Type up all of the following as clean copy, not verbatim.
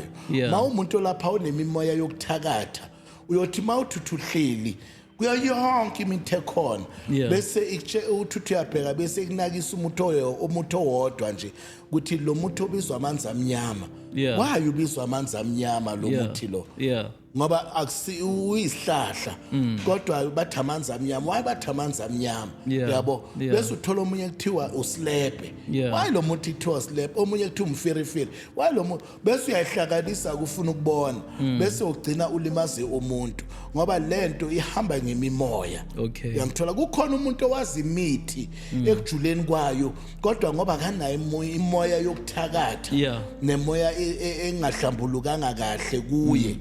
layo Yeah. umuntu lapha unemimoya yokuthakatha uyothi mawuthuthuhleli kuya yonke imithe khona Yeah. bese uthuthu uyabheka bese kunakisa umuthi owodwa nje ukuthi lo muthi obizwa amanzi amnyama Yeah. why ubizwa amanzi amnyama lo Yeah. muthi lo Yeah. ngoba uyisihlahla kodwa bathi amanzi amnyama why bathi amanzi amnyama Yeah. yabo Yeah. bese uthola omunye kuthiwa usilepe Yeah. why lo muthi kuthiwa usilepe omunye kuthiwa umfirifiri why lo muthi bese uyayihlanganisa kufuna ukubona bese ugcina ulimaze umuntu ngoba lento ihamba ngemimoya Okay. uyangithola kukhona umuntu owazi imithi ekujuleni kwayo kodwa ngoba kanayo imoya yokuthakatha Yeah. nemoya engahlambulukanga kahle kuye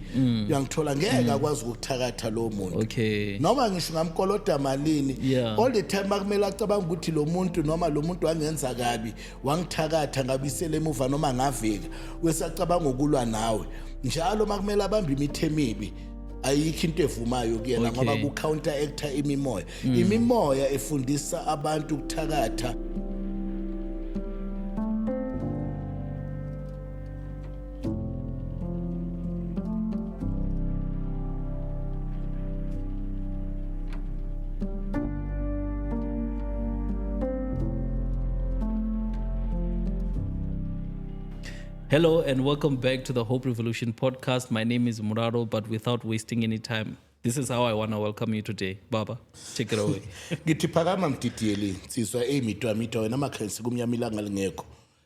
uyangithola ngeke akwazi ukuthakatha lo muntu Okay. noma ngisho ngamkoloda malini Yeah. all the time akumele acabanga ukuthi lo muntu noma lo muntu wangenza kabi wangithakatha ngabisele emuva noma ngavika wesacabanga ukulwa nawe njalo makumele abambe imithi emibi ayikho into evumayo kuyena Okay. ngoba ku counteract imimoya efundisa abantu ukuthakatha. Hello and welcome back to the Hope Revolution podcast. My name is Muraro, but without wasting any time, this is how I want to welcome you today. Baba, take it away. Ngithi phakama mdidiyeli siswa emitwa wena amakhensi kumnyama ilanga lingekho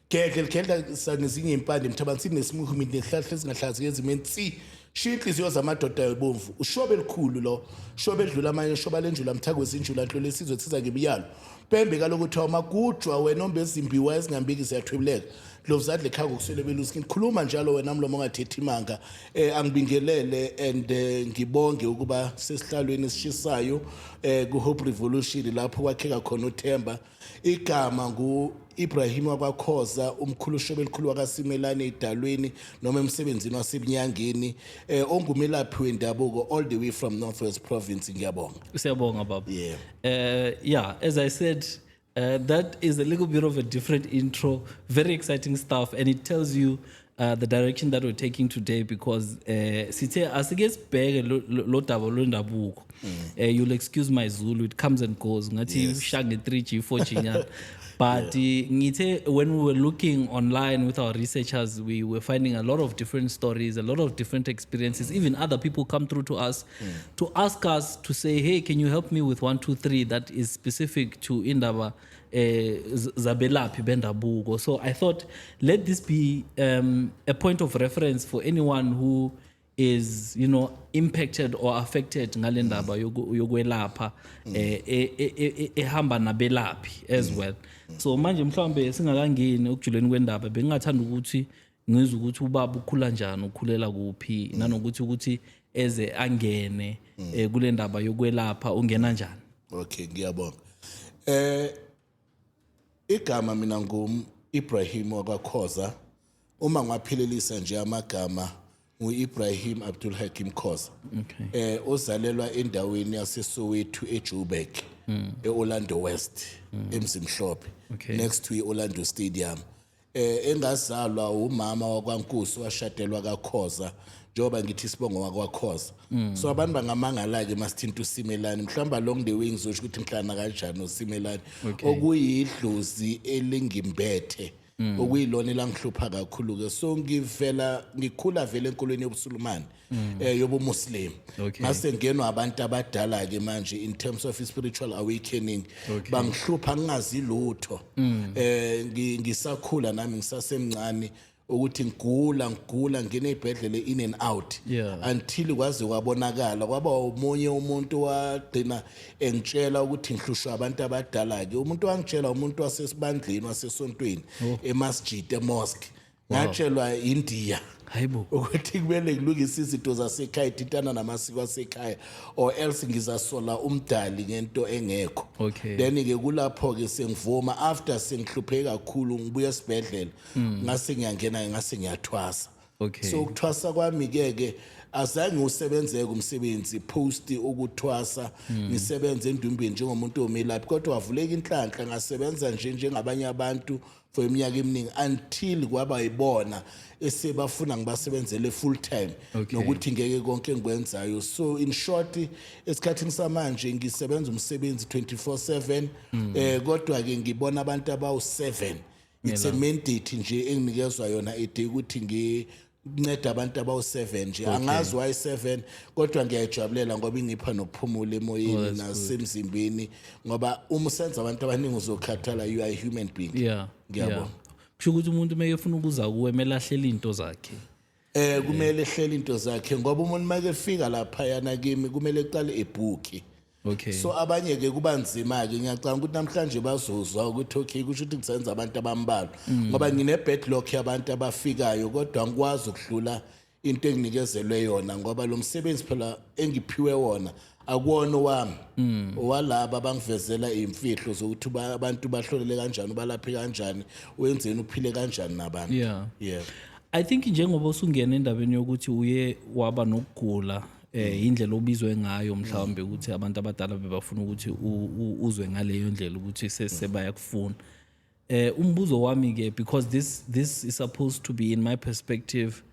kekhe sangezinye impande mthabani sinesimuhu mina nehlahla ezingahlazi ezimenti shintliziyo zamadoda ebomvu ushobe elikhulu lo shobe edlula amanye shoba lenjula mthako ezinjula nhlole sizwe siza ngemiyalo pembe kalokuthi awamagujwa wena ombezimbiwa ezingambiki siyathwebeleka Lovzadle khanga kusele beluskin khuluma njalo wena mlomo ongathethi imanga angibingelele and ngibonge ukuba sesihlalweni esishisayo ku Hope Revolution lapho kwakheka khona uThemba igama ngu Ibrahim wakwaKhoza umkhulu shobelikhulu wakasimelane edalweni noma emsebenzini wasebunyangeni ongumelaphi wendabuko all the way from Northwest Province ngiyabonga. Siyabonga baba. Yeah. Yeah, as I said, that is a little bit of a different intro, very exciting stuff, and it tells you the direction that we're taking today because sithe asike sibheke lo daba lo ndabuko. You'll excuse my Zulu, it comes and goes. Ngathi ushange 3G 4G nyana. But when we were looking online with our researchers, we were finding a lot of different stories, a lot of different experiences. Even other people come through to us to ask us to say, hey, can you help me with 1, 2, 3 that is specific to Indaba Zabelapi Bendabugo. So I thought, let this be a point of reference for anyone who is, impacted or affected ngalendaba yokwelapha ehamba nabelaphi as well. So manje mhlawumbe singakangeni ukujuleni kwendaba bengingathanda ukuthi ngizwe ukuthi ubaba ukhula njani ukhulela kuphi nanokuthi eze angene kule ndaba yokwelapha ungena njani. Okay, ngiyabonga. Igama mina Ibrahim wakwaKhoza uma ngaphelelisa nje amagama uIbrahim Abdul Hakim Khoza. Okay. Ozalelwa endaweni yaseSoweto eJoburg eOrlando West eMzimhlophe next to iOrlando Stadium. Engazalwa umama wakwaNkusi washadelwa kaKhoza njoba ngithi sibongo wakwaKhoza. So abantu bangamangala ke masithinta uSimelane mhlamba along the way ngizosho ukuthi mhlana kanjani uSimelane okuyidlozi elingimbethe okuyilona elangihlupha kakhulu ke so ngikhula vele enkolweni yobusulumane yobumuslim ngase ngenwa abantu abadala ke manje in terms of spiritual awakening bangihlupha ngingazi lutho ngisakhula nami ngisasemncane ukuthi ngigula ngene ibhedlele in and out until kwaze kwabonakala kwaba umunye umuntu wagcina engitshela ukuthi ngihlushwa abantu abadala ke umuntu wangitshela umuntu wasesibandleni wasesontweni emasjid emosque ngatshelwa India hayibo ukuthi kumele ngilungise izinto zasekhaya thintana namasiko asekhaya or else ngizasola umdali ngento engekho then ke kulapho ke sengivuma after sengihlupheka kakhulu ngibuya esibhedlela ngase ngiyangena ngase ngiyathwasa Okay. So ukuthwasa kwami ke azange usebenzeke umsebenzi post ukuthwasa ngisebenze endumbeni njengomuntu omelaphi kodwa wavuleka inhlanhla ngasebenza njengabanye abantu for iminyaka eminingi until kwaba yibona esebafuna ngibasebenzele full time nokuthi ngeke konke engikwenzayo. So in short esikhathini samanje ngisebenza umsebenzi 24/7 kodwa ke ngibona abantu abawu7 it's a mandate nje enginikezwa yona ede ukuthi nginceda abantu abawu7 nje angazi why 7 kodwa ngiyajabulela ngoba ingipha nokuphumula emoyeni nasemzimbeni ngoba uma usenza abantu abaningi uzokhathala you are a human being. Ngiyabona. Kusho ukuthi umuntu meke ufuna ukuza kuwe melahlele into zakhe. Kumele ehlele into zakhe ngoba umuntu make fika lapha yana kimi kumele eqale ebhuki. Okay. So abanye ke kuba nzima ke ngiyacanga ukuthi namhlanje bazozwa ukuthi okay kusho ukuthi ngisenza abantu abambalwa ngoba ngine backlog yabantu abafikayo kodwa ngikwazi ukudlula into enginikezelwe yona ngoba lo msebenzi phela engiphiwe wona akuwona wami owalaba bangivezela imfihlo zokuthi abantu bahlolele kanjani ubalaphe kanjani wenzeni uphile kanjani nabantu. Yeah. I think njengoba usungena endabeni yokuthi uye waba nokugula indlela obizwe ngayo mhlawumbe ukuthi abantu abadala bebafuna ukuthi uzwe ngaleyo ndlela ukuthi sebayakufuna. Umbuzo wami ke because this is supposed to be in my perspective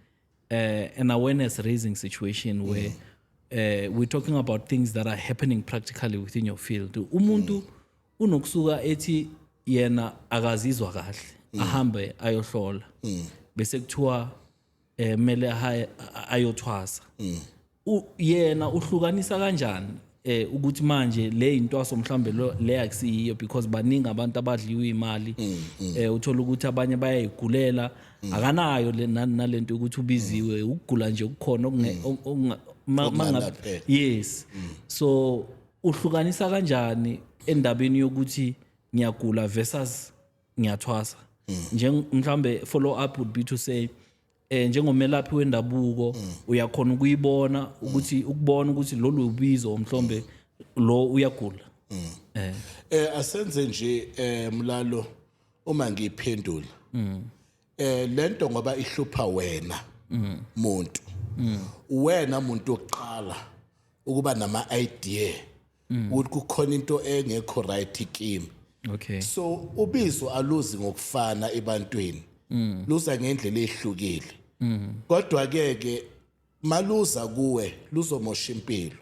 an awareness raising situation where we're talking about things that are happening practically within your field. Umuntu unokusuka ethi yena akazizwa kahle ahambe ayohlola bese kuthiwa mele ayothwasa. Yena uhlukanisa kanjani ukuthi manje le intwaso mhlambe le akusiyo because baningi abantu abadliwe imali uthola ukuthi abanye bayayigulela akanayo nalento ukuthi ubiziwe ukugula nje ukukhona yes. So uhlukanisa kanjani endabeni yokuthi ngiyagula versus ngiyathwasa mhlambe follow up would be to say njengomelaphi wendabuko uyakhona ukuyibona ukuthi ukubona ukuthi lolu ubizo mhlombe lo uyagula. Asenze nje mlalo uma ngiphendula lento ngoba ihlupha wena muntu wena muntu oqala ukuba nama idea ukuthi kukhona into engekho right kimi. Okay. So ubizo aluzi ngokufana ebantwini luza ngendlela ehlukile kodwa ke maluza kuwe luzomosha impilo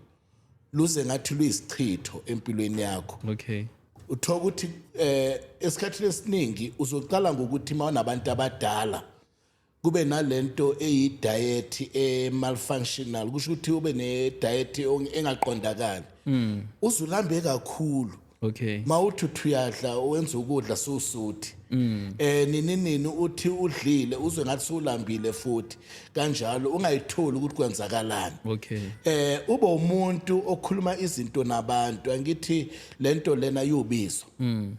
luze ngathi luyisichitho empilweni yakho. Okay. Uthola ukuthi esikhathini esiningi uzoqala ngokuthi mawunabantu abadala kube nalento eyidiet malfunctional kusho ukuthi ube ne diet engaqondakali uzulambe kakhulu. Okay. Mawuthi uyadla wenza ukudla sosuthi nini uthi udlile uzwe ngathi sulambile futhi kanjalo ungayitholi ukuthi kwenzakalani. Okay. Ube umuntu okhuluma izinto nabantu angithi lento lena yubizo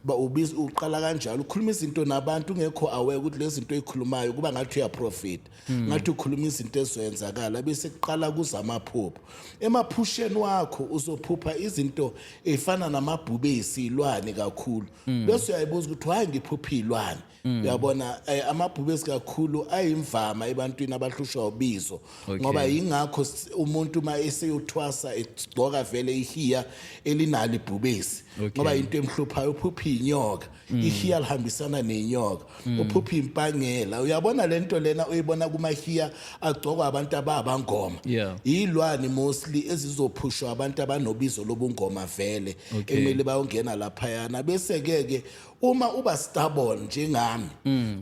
ba ubizo uqala kanjalo ukhuluma izinto nabantu ungekho aware ukuthi lezi zinto ezikhulumayo kuba ngathi uya profit ngathi ukhuluma izinto ezenzakala bese kuqala kuza amaphupho emaphusheni wakho uzophupha izinto ezifana namabhube esilwane kakhulu bese uyayibuza ukuthi hayi ngiphupha ilwane. Uyabona amabhubesi kakhulu ayimvama ebantwini abahlushwa ubizo ngoba ingakho umuntu uma eseyothwasa egcoka vele ihiya elinalo ibhubesi ngoba into emhluphayo uphupha inyoka ihiya lihambisana nenyoka uphupha impangela. Uyabona lento lena uyibona kumahiya agcokwa abantu ababangoma ilwane mostly ezizophushwa abantu abanobizo lobungoma vele emele bayongena lapha yana bese ke uma uba stubborn njengami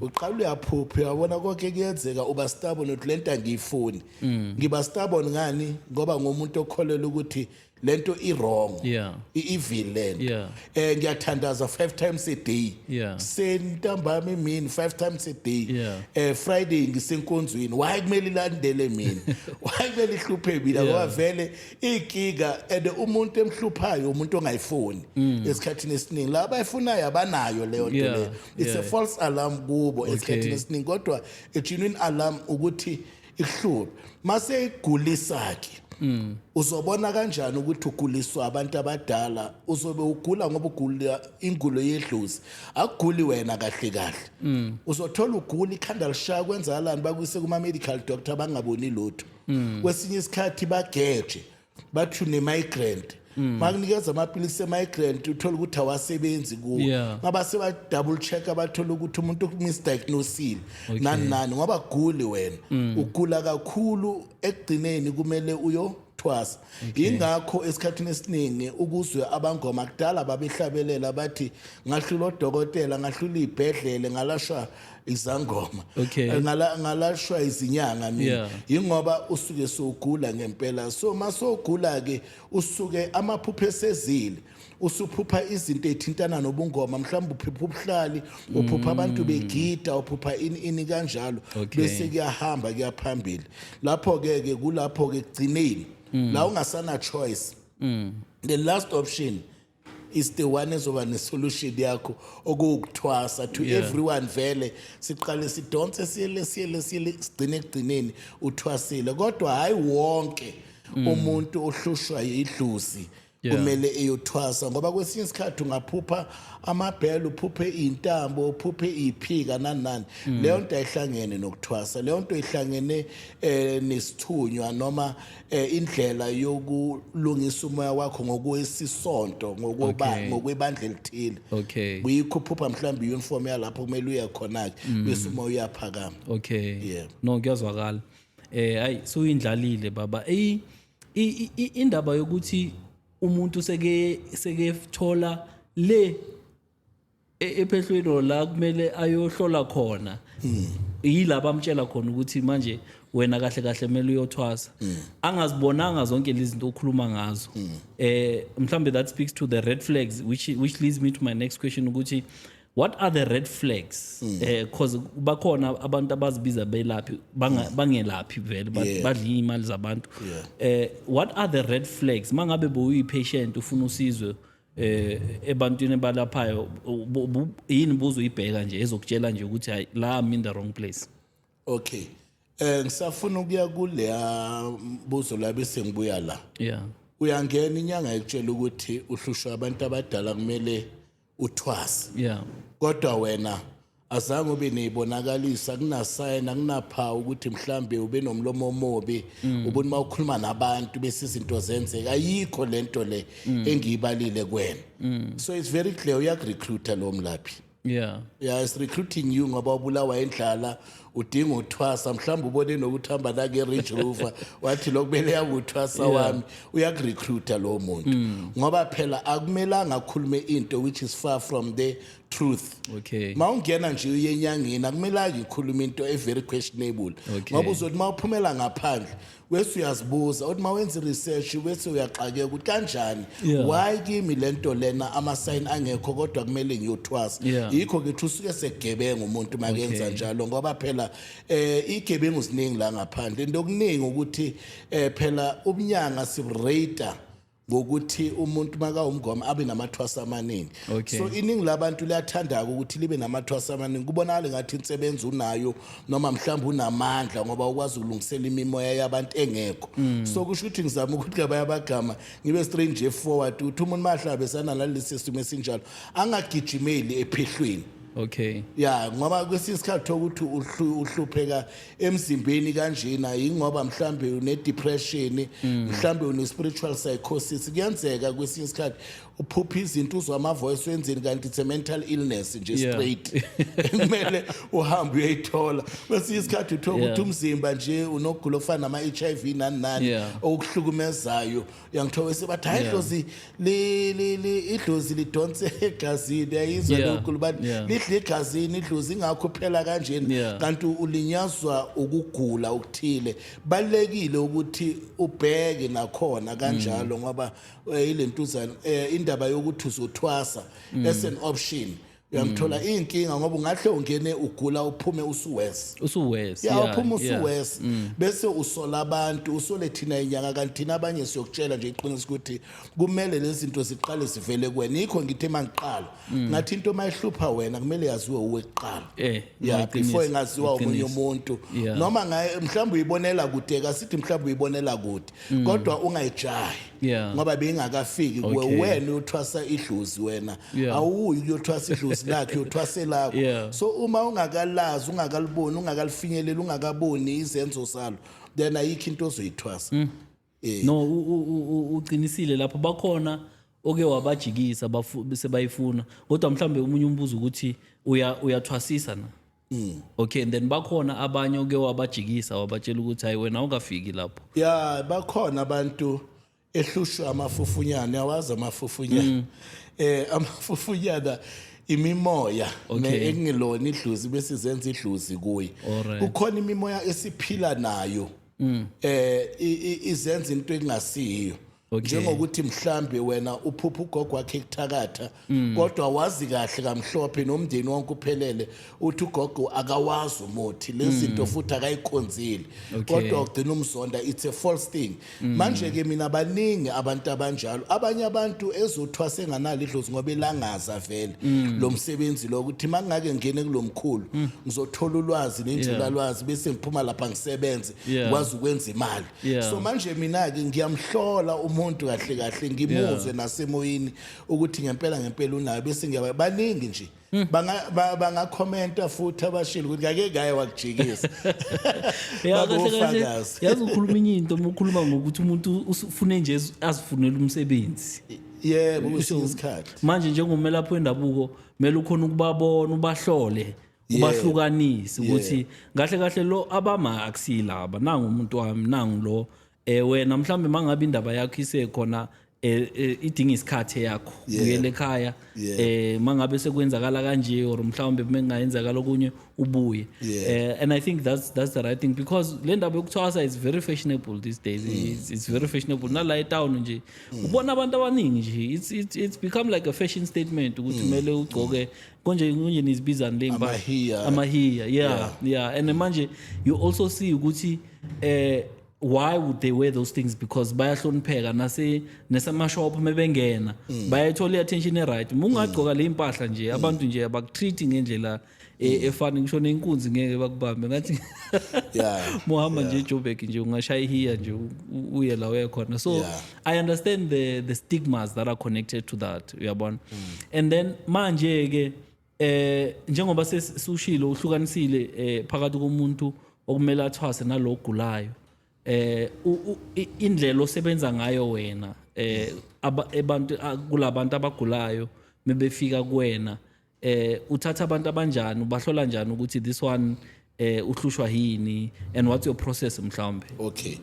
uqala uyaphupha uyabona konke kuyenzeka uba stubborn uthi lento angiyifuni ngiba stubborn ngani ngoba ngomuntu okholela ukuthi lento i-wrong i-evil lento ngiyathandaza 5 times a day sentambama emini 5 times a day Friday ngisenkonzweni why kumele ilandele mina why kumele ihluphe mina ngoba vele igiga and umuntu emhluphayo umuntu ongayifuni esikhathini esiningi la abayifunayo abanayo leyo nto leyo it's a false alarm kubo esikhathini esiningi kodwa a genuine alarm ukuthi ikuhluphe mase igulisake uzobona kanjani ukuthi uguliswa abantu abadala uzobe ugula ngoba ugula ingulo yedlozi akuguli wena kahle kahle uzothola ugula ikhanda lishaya kwenzakalani bakuyise kuma medical doctor bangaboni lutho kwesinye isikhathi bageje bathi une migraine makunikeza amaphilisi emigraine uthola ukuthi awasebenzi kuwo mabase ba double check abathola ukuthi umuntu misdiagnosile nani ngoba guli wena ugula kakhulu ekugcineni kumele uyothwasa ingakho esikhathini esiningi ukuzwe abangoma kudala babehlabelela bathi ngahlula odokotela ngahlula ibhedlele ngalashwa izangoma ngalashwa izinyanga mina ingoba usuke sogula ngempela so masogula ke usuke amaphupho esezile usuphupha izinto ezithintana nobungoma mhlawumbe uphupha ubuhlali uphupha abantu begida uphupha ini kanjalo bese kuyahamba kuyaphambili lapho ke kulapho ke kugcineni la ungasana choice the last option is the one ezoba nesolution yakho okukuthwasa to everyone vele siqale sidonse siyele sigcine ekugcineni uthwasile kodwa hayi wonke umuntu ohlushwa idlusi kumele eyothwasa ngoba kwesinye isikhathi ungaphupha amabhele uphuphe intambo uphuphe iphika nani leyo nto ayihlangene nokuthwasa leyo nto ihlangene nesithunywa noma indlela yokulungisa umoya wakho ngokwesisonto ngokwebandla elithile uyikho uphupha mhlawumbe uniform yalapho kumele uye khona ke bese umoya uyaphakama no kuyazwakala hayi so indlalile baba indaba yokuthi umuntu sekethola le ephehlweni la kumele ayohlola khona yilabo amtshela khona ukuthi manje wena kahle kahle kumele uyothwasa angazibonanga zonke lezi zinto okhuluma ngazo mhlambe that speaks to the red flags which leads me to my next question ukuthi what are the red flags because bakhona abantu abazibiza belaphi bangelaphi vele badla imali zabantu what are the red flags mangabe boyi patient ufuna usizwe ebantwini balaphayo yini buzo ibheka nje ezokutshela nje ukuthi hayi la I'm in the wrong place okay ngisafuna ukuya kule buzo la bese ngibuya la uyangena inyanga ekutshela ukuthi uhlushwa abantu abadala kumele uthwasa kodwa wena azange ube neyibonakalisa kunasayina kunaphawu ukuthi mhlambe ube nomlomo omobi ubona mawukhuluma nabantu bese izinto zenzeka ayikho lento le engiyibalile kwena so it's very clear uyakurecruiter lo mlaphi is recruiting you ngoba ubulawa endlala udinga uthwasa mhlawumbe ubone nokuthamba la ke Range Rover wathi lokumele yakuthwasa wami uyakurecruiter lo muntu ngoba phela akumelanga akhulume into which is far from the truth mawungena nje uyenyangeni akumelanga ikhuluma into very questionable ngoba uzothi mawuphumela ngaphandle wese uyazibuza uthi mawenza research wese uyaxakeka ukuthi kanjani why kimi lento lena ama sign angekho kodwa kumele ngiyothwasa yikho ke usuke segebenga umuntu makenza njalo ngoba phela igebengu siningi la ngaphandle into okuningi ukuthi phela ubunyanga sibrate ngokuthi umuntu maka umngoma abe namathwasa amaningi so iningi labantu liyathanda ukuthi libe namathwasa amaningi kubonakala ngathi insebenzo unayo noma mhlawumbe unamandla ngoba ukwazi ukulungisela imimoya yabantu engekho so kusho ukuthi ngizama ukuthi kabaya abagama ngibe strange forward uthi umuntu mahlabe sana nalesi system esinjalo angagijimeli ephehlweni ngoba kwesisikhathi ukuthi uhlupheka emzimbeni kanjena ingoba mhlambe une depression mhlambe une spiritual psychosis kuyenzeka kwesisikhathi uphupha izinto uzwa ama voice wenzeni kanti it's a mental illness nje straight kumele uhambe uyayithola bese isikhathi uthola ukuthi umzimba nje unogula ofana nama HIV nani okuhlukumezayo uyangithola sebathi hayi idlozi idlozi lidonse egazini yayizwa lokhu bathi lidle egazini idlozi ingakho phela kanjeni kanti ulinyazwa ukugula okuthile balekile ukuthi ubheke nakhona kanjalo ngoba ilentuzana indaba yokuthi uzothwasa as an option uyamthola inkinga ngoba ungahle ungene ugula uphume usuwes usuwes uphuma usuwes bese usola abantu usole thina inyanga kanti thina abanye siyokutshela nje iqiniso ukuthi kumele lezi zinto ziqale zivele kuwena ikho ngithi mangiqala ngathi into mayihlupha wena kumele yaziwe uwe kuqala before ingaziwa umunye umuntu noma mhlawumbe uyibonela kude kasithi mhlawumbe uyibonela kude kodwa ungayijahi ngoba bengakafiki kuwe wena uyothwasa idlozi wena awuyi uyothwasa idlozi lakhe uyothwase lakho so uma ungakalazi ungakaliboni ungakalifinyelela ungakaboni izenzo salo then ayikho into ozoyithwasa no uqinisile lapho bakhona oke wabajikisa sebayifuna kodwa mhlambe umunye umbuzo ukuthi uyathwasisa na okay and then bakhona abanye oke wabajikisa wabatshela ukuthi hayi wena ungafiki lapho bakhona abantu ehlushwa amafufunyana yawazi amafufunyana amafufunyana imimoya engilona idlozi bese zenza idlozi kuyi kukhona imimoya esiphila nayo izenza into engasiyo njengokuthi mhlambe wena uphupha ugogo wakhe kuthakatha kodwa wazi kahle kamhlophe nomndeni wonke uphelele uthi ugogo akawazi umuthi lezinto futhi akayikhonzile kodwa ugcina umzonda it's a false thing manje ke mina baningi abantu abanjalo abanye abantu ezothwasa enganalo idlozi ngoba elangaza vele lo msebenzi lo ukuthi mangake ngene kulomkhulu ngizothola ulwazi nenjula lwazi bese ngiphuma lapha ngisebenze kwazi ukwenza imali so manje mina ke ngiyamhlola umuntu kahle kahle ngimuzwe nasemoyini ukuthi ngempela unayo bese baningi nje banga commenta futhi abashilo ukuthi ngake gaye wakujikisa yazi ukhuluma into ukukhuluma ngokuthi umuntu ufune nje azifunela umsebenzi kwesinye isikhathi manje njengomelaphi wendabuko kumele ukhona ukubabona ubahlole ubahlukanise ukuthi kahle kahle lo abama akusilaba nangu umuntu wami nangu lo wena mhlambe mangabe indaba yakho isekhona idinga isikhathe yakho uyele ekhaya mangabe sekwenzakala kanje or mhlawumbe bengayenzakala okunye ubuye and I think that's the right thing because le ndaba yokuthwasa is very fashionable these days it's very fashionable nala etown nje ubona abantu abaningi nje it's become like a fashion statement ukuthi kumele ugcoke konje nizibizana le amahiya and manje you also see ukuthi why would they wear those things because bayahlonipheka nesamashop mebengena bayathola attention right mungagcoka le impahla nje abantu nje abakutreat ngendlela efana ngisho nenkunzi ngeke bakubambe ngathi Muhamba nje Joburg nje ungashaya ihiya nje uye la wekhona so I understand the stigmas that are connected to that uyabona and then manje ke njengoba sesushilo uhlukanisile phakathi komuntu okumele athwase nalogulayo indlela osebenza ngayo wena abantu kulabantu abagulayo mebefika kuwena uthatha abantu abanjani ubahlola njani ukuthi this one uhlushwa yini and what's your process mhlawumbe okay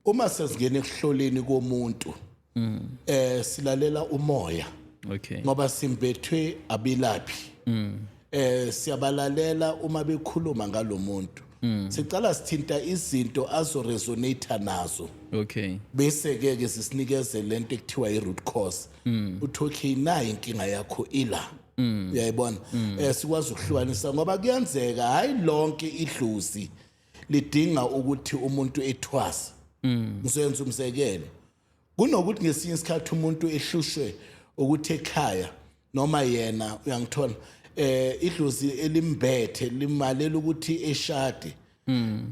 uma sesingena ekuhloleni komuntu silalela umoya okay ngoba simbethwe abilaphi siyabalalela uma bekhuluma ngalomuntu sicala sithinta izinto azoresonate nazo okay bese ke sisinikeze lento ekuthiwa i-root cause uthi okay nayi inkinga yakho ila uyayibona sikwazi ukuhlukanisa ngoba kuyenzeka hayi lonke idlozi lidinga ukuthi umuntu ethwase ngisenza umsekelo kunokuthi ngesinye isikhathi umuntu ehlushwe ukuthi ekhaya noma yena uyangithola idlozi elimbethe limalela ukuthi eshade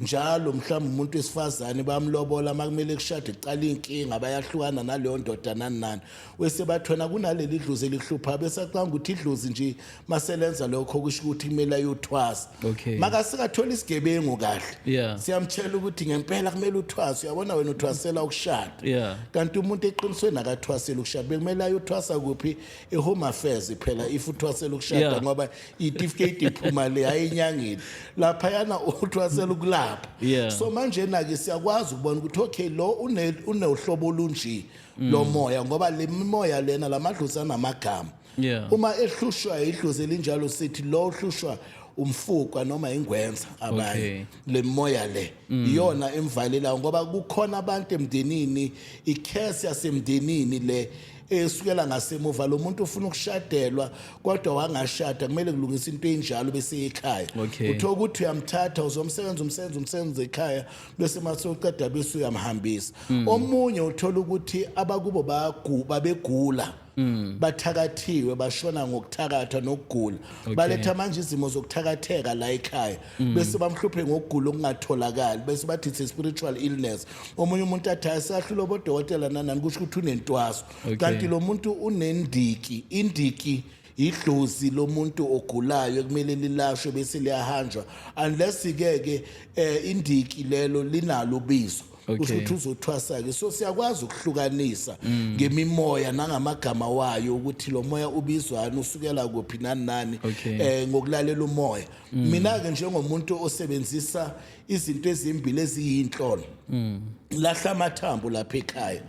njalo mhlawumbe umuntu wesifazane bamlobola makumele kushade icala inkinga bayahlukana naleyo ndoda nani wese bathona kunaleli idlozi elihlupha bese acanga ukuthi idlozi nje maselenza lokho kusho ukuthi kumele ayothwasa makasikathola isigebengu kahle siyamtshela ukuthi ngempela kumele uthwase uyabona wena uthwasela ukushada kanti umuntu eqinisweni akathwasela ukushada bekumele ayothwasa kuphi eHome Affairs phela if uthwasela ukushada ngoba certificate iphuma le ayinyangile lapha yana uthwasela ukulapha so manje nake siyakwazi ukubona ukuthi okay lo unohlobo olunje lo moya ngoba le moya lena lamadlozi anamagama uma ehlushwa idlozi elinjalo sithi lo uhlushwa umfuqa noma ingwenza abanye le moya le iyona emvalela ngoba kukhona abantu emndenini icase yasemndenini le esukela ngasemuva lo muntu ufuna ukushadelwa kodwa wangashada kumele kulungisa into enjalo bese ekhaya Okay. uthola ukuthi uyamthatha umsebenzi ekhaya bese mase uqeda bese uyamhambisa omunye uthola ukuthi abakubo babegula bathakathiwe bashona ngokuthakatha nokugula baletha manje izimo zokuthakatheka la ekhaya bese bamhluphe ngokugula okungatholakali bese bathi it's a spiritual illness omunye umuntu athi asahlula bodokotela nanani kusho ukuthi unentwaso kanti lo muntu unendiki indiki idlozi lomuntu ogulayo kumele lilashwe bese liyahanjwa unless ke indiki lelo linalo ubizo kusho ukuthi uzothwasa ke so siyakwazi ukuhlukanisa ngemimoya nangamagama wayo ukuthi lo moya ubizwana usukela kuphi nani ngokulalela umoya mina ke njengomuntu osebenzisa izinto ezimbili eziyinhlolo lahla amathambo lapha ekhaya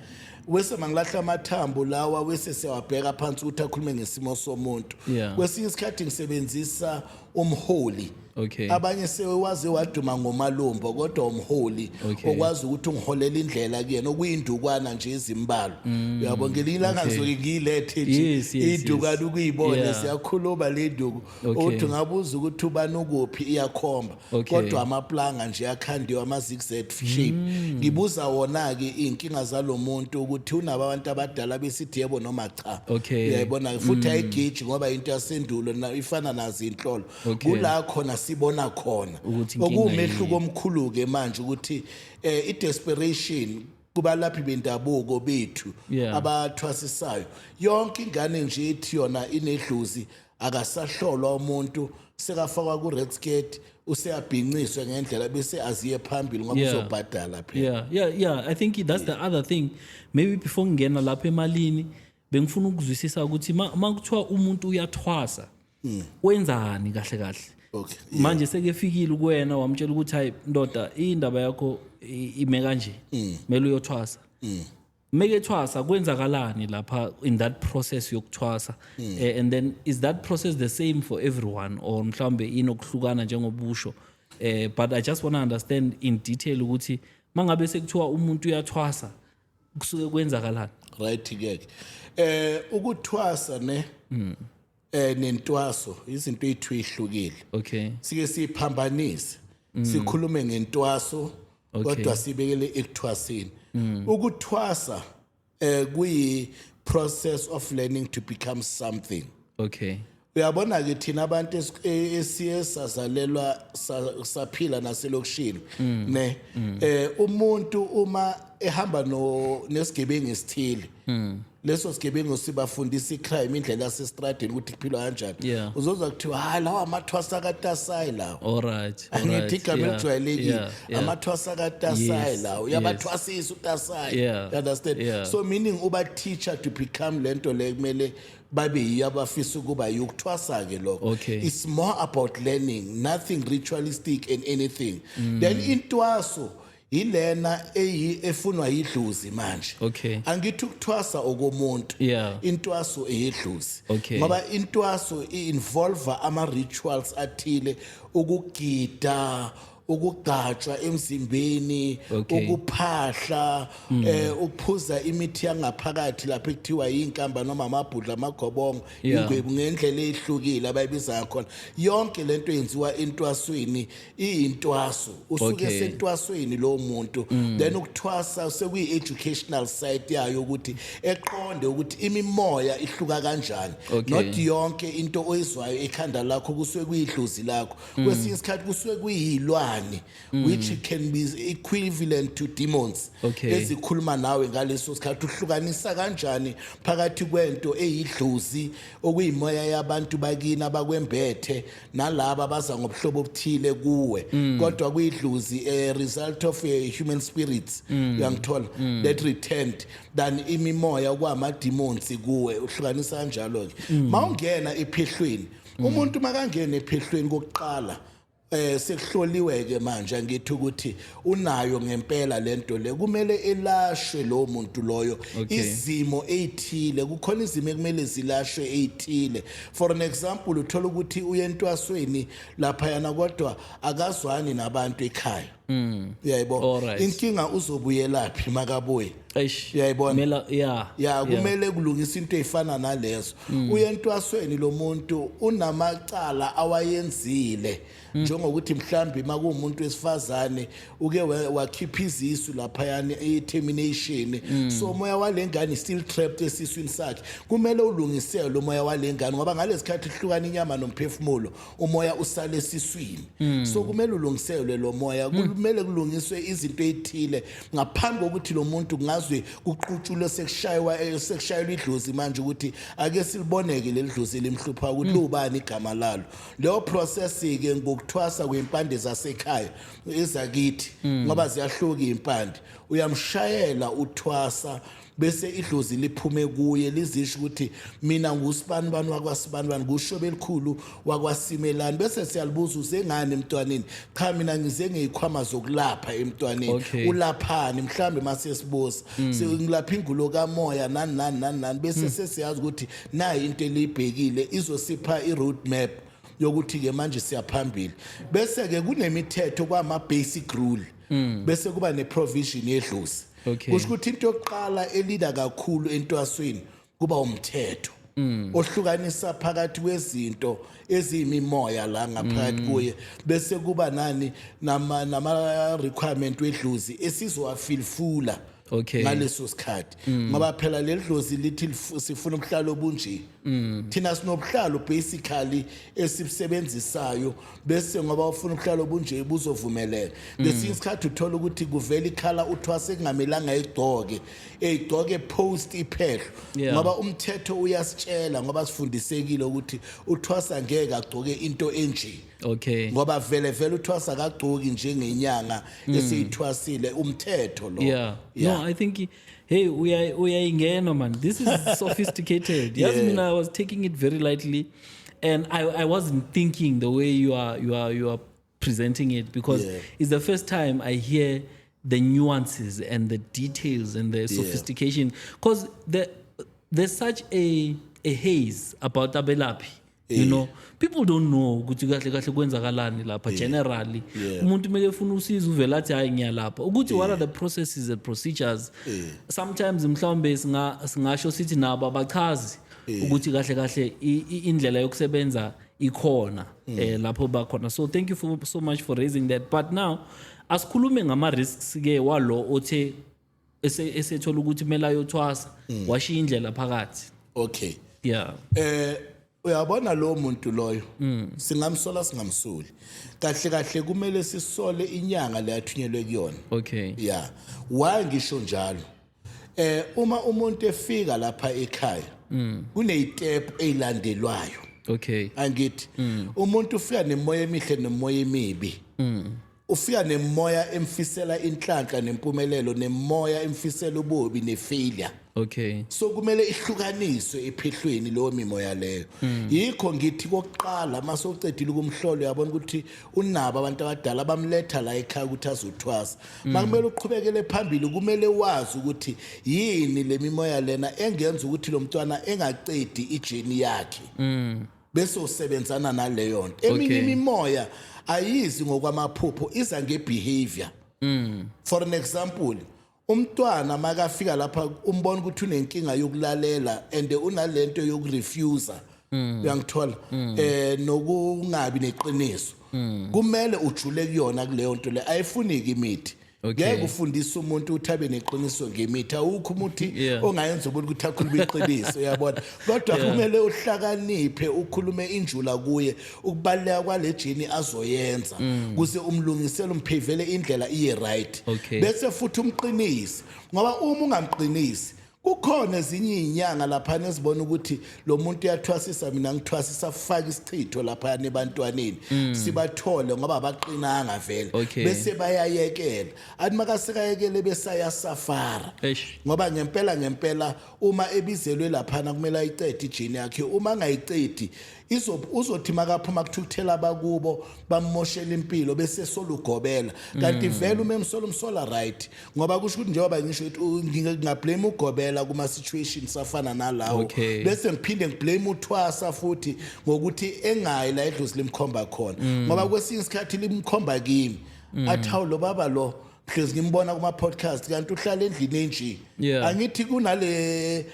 wese mangilahla amathambo lawa wese siyawabheka phansi ukuthi akhulume ngesimo somuntu kwesinye isikhathi ngisebenzisa umholi abanye sewaze waduma ngomalombo kodwa umholi okwazi ukuthi ungiholela indlela kuyena okuyindukwana nje izimbalo uyabo ngelinye ilanga ngizoke ngiyilethe nje idukana ukuyibona siyakhuluma le duku uthi ngabuza ukuthi ubani ukuphi iyakhomba kodwa amaplanga nje akhandiwe ama zigzag shape ngibuza wona ke inkinga zalomuntu ukuthi unaba abantu abadala besithi yebo noma cha uyayibona futhi ayigiji ngoba into yasendulo ifana nazo inhlolo kula khona sibona khona okumehluko omkhulu ke manje ukuthi i-desperation kubalaphi bendabuko bethu abathwasisayo yonke ingane nje ithi yona inedluzi akasahlolwa umuntu sekafakwa ku red skirt useyabhinciswe ngendlela bese aziye phambili ngoba uzobhadala phela I think that's the other thing maybe before ngena lapha emalini bengifuna ukuzwisisa ukuthi makuthiwa umuntu uyathwasa wenzani kahle manje sekefikile kuwena wamtshela ukuthi hayi ndoda indaba yakho ime kanje mele uyothwasa mekethwasa kwenzakalani lapha in that process yokuthwasa and then is that process the same for everyone or mhlambe inokuhlukana njengobusho but I just want to understand in detail ukuthi mangabe sekuthiwa umuntu uyathwasa kusuke kwenzakalani right ke ukuthwasa nentwaso izinto ezithu ihlukile sike siphambanise sikhulume ngentwaso kodwa sibekele ekuthwaseni ukuthwasa kuyi process of learning to become something uyabona ke thina abantu esiye sazalelwa saphila naselokishini umuntu uma ehamba nesigebengu esithile leso sigebengu sibafundisa icrime indlela yasestradeni ukuthi kuphilwa kanjani uzozwa kuthiwa hayi lawa amathwasa kaTasayi lawo angithi igama elijwayelekile amathwasa kaTasayi lawo uyabathwasisa uTasayi you understand so meaning uba teacher to become lento le kumele babe yabafisa ukuba yokuthwasa ke lokho it's more about learning nothing ritualistic and anything then intwaso ilena efunwa yidluzi manje angithi ukuthwasa okomuntu intwaso eyedluzi ngoba intwaso involve ama rituals athile ukugida ukugcatshwa emzimbeni ukuphahla ukuphuza imithi yangaphakathi lapho ekuthiwa inkamba noma amabhudla amagobongo ingwebu ngendlela ezihlukile abayibiza khona yonke lento yenziwa entwasweni iyintwaso usuke sentwasweni lo muntu then ukuthwasa sekuyi educational side yayo ukuthi eqonde ukuthi imimoya ihluka kanjani not yonke into oyizwayo ekhanda lakho kusuke kuyidluzi lakho kwesinye isikhathi kusuke kuyilwa which can be equivalent to demons ezikhuluma nawe ngaleso sikhathi uhlukanisa kanjani phakathi kwento eyidluzi okuyimoya yabantu bakini abakwembethe nalabo abaza ngobuhlobo obuthile kuwe kodwa kuyidluzi a result of a human spirits uyangithola that returned than imimoya kwama demons kuwe uhlukanisa kanjalo ke mawungena ephehlweni umuntu makangena ephehlweni kokuqala sekuhloliwe ke manje ngithi ukuthi unayo ngempela lento le kumele elashwe lo muntu loyo izimo ezithile kukhona izimo ekumele zilashwe ezithile for an example uthola ukuthi uyentwasweni lapha yana kodwa akazwani nabantu ekhaya Uyayibona? Alright. Inkinga uzobuyelaphi makabuye. Eish. Uyayibona? Yeah. Ya kumele kulungisa into ezifana nalezo. Uyentwasweni lo muntu unamacala awayenzile njengokuthi mhlambi makuumuntu wesifazane uke wakhipha izisu lapha yani termination so moya walengane still trapped esiswini sakhe kumele ulungisele lo moya walengane ngoba ngalesikhathi ihlukana inyama nomphefumulo umoya usale esiswini so kumele ulungiselwe lo moya kumele kulungiswe izinto ezithile ngaphambi kokuthi lo muntu ngazwe kuqutshulwe sekushaywa idlozi manje ukuthi ake siliboneke lelidlozi limhlupha ukuthi ubani igama lalo leyo process ke ngokuthwasa kwempande zasekhaya ezakithi ngoba ziyahluka impande uyamshayela uthwasa bese idlozi liphume kuye lizisho ukuthi mina ngusibani wakwasibani ngushobe elikhulu wakwasimelani bese siyalibuza uzengane emntwaneni cha mina ngize ngeyikhwama zokulapha emntwaneni ulaphani mhlambe mase sibuza ngilapha ingulo kamoya nani bese sesiyazi ukuthi nayi into elibhekile izosipha i-road map yokuthi ke manje siyaphambili bese ke kunemithetho kwama basic rule bese kuba neprovision yedlozi kusho ukuthi into yokuqala elida kakhulu entwasweni kuba umthetho ohlukanisa phakathi kwezinto eziyimimoya la ngaphakathi kuye bese kuba nani nama requirement wedlozi esizowafilfula ngaleso sikhathi ngoba phela ledlozi lithi sifuna ubuhlalo obunje thina sinobuhlalo basically esisebenzisayo bese ngoba ufuna ubuhlalo obunje buzovumeleka lesinye isikhathi uthola ukuthi kuvela ikhala uthwase kungamelanga egcoke post iphehlo ngoba umthetho uyasitshela ngoba sifundisekile ukuthi uthwasa ngeke agcoke into enje ngoba vele uthwasa akagcoki njengenyanga esiyithwasile umthetho lo No, I think hey uyayingena man this is sophisticated yes mina I was taking it very lightly and I wasn't thinking the way you are presenting it because it's the first time I hear the nuances and the details and the sophistication because there's such a haze about abelaphi you know people don't know ukuthi kahle kwenzakalani lapha generally umuntu mele ufuna usizo uvela athi hayi ngiyalapha ukuthi what are the processes and procedures sometimes mhlawumbe singasho sithi nabo abachazi ukuthi kahle indlela yokusebenza ikhona lapho bakhona so thank you so much for raising that but now asikhulume ngama risks ke walo othe esethola ukuthi kumele ayothwasa washiya indlela phakathi uyabona lo muntu loyo singamsola singamsoli kahle kumele sisole inyanga leyathunyelwe kuyona why ngisho njalo uma umuntu efika lapha ekhaya kunezitep ezilandelwayo angithi umuntu ufika nemoya emihle nemoya emibi ufika nemoya emfisela inhlanhla nempumelelo nemoya emfisela ububi nefailure so kumele ihlukaniswe ephehlweni lo mimoya leyo yikho ngithi kokuqala mase ucedile ukumhlolo yabona ukuthi unabo abantu abadala bamletha la ekhaya ukuthi azothwasa makumele uqhubekele phambili kumele wazi ukuthi yini le mimoya lena engenza ukuthi lo mntwana engacedi ijeni yakhe bese usebenzana naleyo nto eminye imimoya ayizi ngokwamaphupho iza ngebehavior for an example umntwana makafika lapha umbona ukuthi unenkinga yokulalela and unalento yokurefuse uyangithola nokungabi neqiniso kumele ujule kuyona kuleyo nto le ayifuniki imithi ngeke ufundise umuntu ukuthi abe neqiniso ngemithi awukho umuthi ongayenza ukuthi akhulume iqiniso uyabona kodwa kumele uhlakaniphe ukhulume injula kuye ukubaleka kwalejini azoyenza kuze umlungisele umphevele indlela iye right bese futhi umqinise ngoba uma ungamqinisi kukhona ezinye izinyanga lapha nezibona ukuthi lo muntu uyathwasisa mina ngithwasisa faka isichitho lapha nebantwaneni sibathole ngoba abaqinanga vele bese bayayekela athi makasekayekele besaya safara ngoba ngempela uma ebizelwe lapha kumele ayicede ijini yakhe uma ngayicedi uzothi makaphuma kuthukuthela bakubo bamoshela impilo bese solugobela kanti vele uma umsola right ngoba kusho ukuthi njengoba ngisho ukuthi ngingablame ugobela kuma situations afana nalawo bese ngiphinde ngiblame uthwasa futhi ngokuthi engayi la edlozi limkhomba khona ngoba kwesinye isikhathi limkhomba kimi athi hawu lo baba lo hlezi ngimbona kuma podcast kanti uhlala endlini enje Yeah. angithi kunale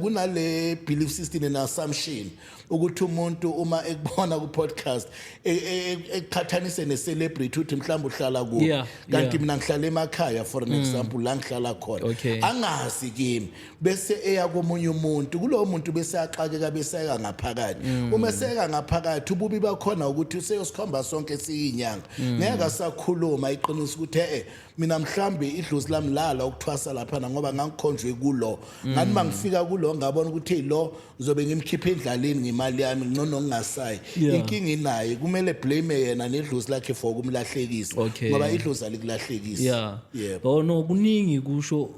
kunale belief system and assumption ukuthi umuntu uma ekubona ku podcast eqhathanise ne celebrity uthi mhlawumbe uhlala kuwo Yeah, kanti yeah. mina ngihlala emakhaya for an example la ngihlala khona Okay. angazi kimi bese eya komunye umuntu kulowo muntu bese axakeka bese eka ngaphakathi uma seka ngaphakathi ububi bakhona ukuthi useyosikhomba sonke siyinyanga ngeke asakhuluma iqinisa ukuthi mina mhlambe idlozi lami lala ukuthwasa lapha ngoba ngangikhonjwe kulo ngani mangifika kulo ngabona ukuthi lo ngizobe ngimkhipha endlaleni ngemali yami ngcono ngingasayi Yeah. inkinga inayo kumele blame yena nedlozi lakhe for ukumlahlekisa Okay. ngoba idlozi alikulahlekisa Yeah. Yebo. Oh no kuningi kusho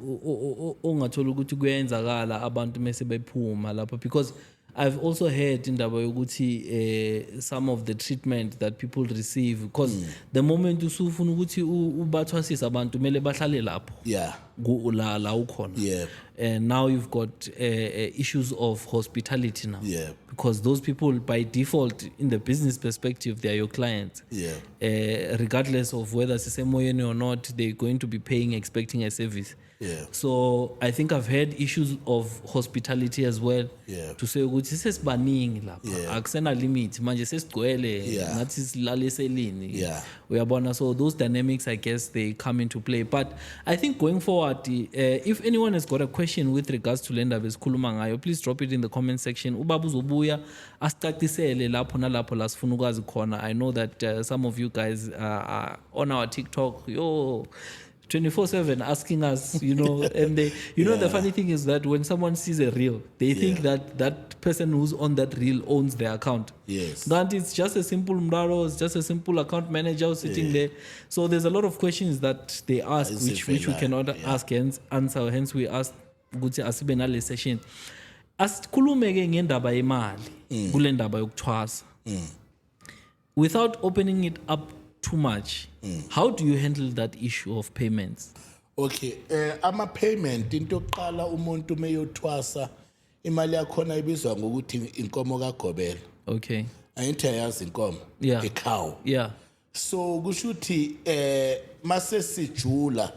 ongathola ukuthi kuyenzakala abantu mase bephuma lapha because I've also heard indaba yokuthi some of the treatment that people receive because the moment usufuna ukuthi ubathwasisa abantu kumele bahlale lapho Yeah. la ukhona. Yeah. And now you've got issues of hospitality now. Yeah. Because those people, by default, in the business perspective, they are your clients. Yeah. Regardless of whether it's Semoyeni or not, they're going to be paying, expecting a service. Yeah. So I think I've had issues of hospitality as well. Yeah. To say ukuthi sesibaningi lapha. Yeah. Akusena limit. Manje sesigcwele Yeah. ngathi silale eselini. Yeah. Uyabona, so those dynamics I guess they come into play. But I think going forward, if anyone has got a question with regards to lendaba esikhuluma ngayo, please drop it in the comment section. Ubaba uzobuya asicacisele lapho nalapho la sifuna ukwazi khona. I know that some of you guys are on our TikTok. 24/7 asking us, and they, the funny thing is that when someone sees a reel, they think that that person who's on that reel owns their account. Yes. That it's just a simple mraro, it's just a simple account manager sitting there. So there's a lot of questions that they ask, Is it which we fair? cannot ask and answer. Hence we asked ukuthi asibe nale session. Asikhulume ke ngendaba yemali, kule ndaba yokuthwasa. Without opening it up too much, how do you handle that issue of payments? Okay, ama payment into yokuqala umuntu meyothwasa imali yakhona ibizwa ngokuthi inkomo kaGobela. Okay. Ayinthi ayazi inkomo, Yeah. cow. Yeah. So kusho ukuthi mase sijula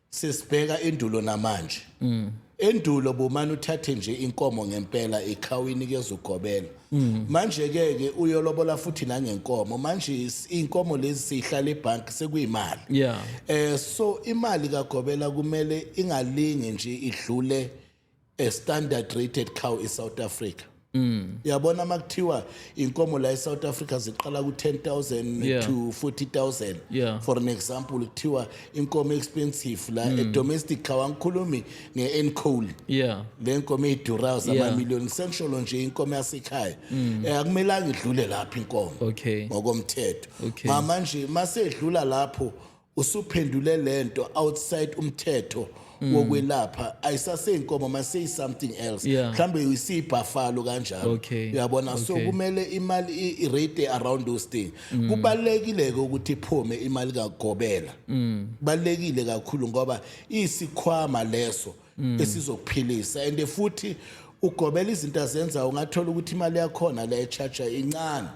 sesibheka endulo namanje. Endulo bomani uthathe nje inkomo ngempela ekhawini kezugobela. Manje ke uyolobola futhi nangenkomo. Manje inkomo lezi sihlala ebank sekuyimali. Yeah. So imali kaGobela kumele ingalinge nje idlule a standard rated cow in South Africa. Yabona makuthiwa inkomo la eSouth Africa ziqala ku 10,000 Yeah. to 40,000. Yeah. For an example kuthiwa inkomo expensive la a domestic cow angikhulumi ngeEncol. Yeah. Le nkomo edurayo Yeah. zamamiliyoni sengisholo nje inkomo yasekhaya akumelanga idlule lapha inkomo Okay. ngokomthetho Okay. manje mase edlula lapho usuphendule lento outside umthetho wokwelapha ayisaseyinkomo mase something else Yeah. mhlambe uyisibuffalo kanjalo Okay. uyabona so Okay. kumele imali irate around those things kubalekile ukuthi iphume imali kaGobela balekile kakhulu ngoba isikhwama leso esizokuphilisa and futhi uGobela izinto azenza ungathola ukuthi imali yakhona la echarge incane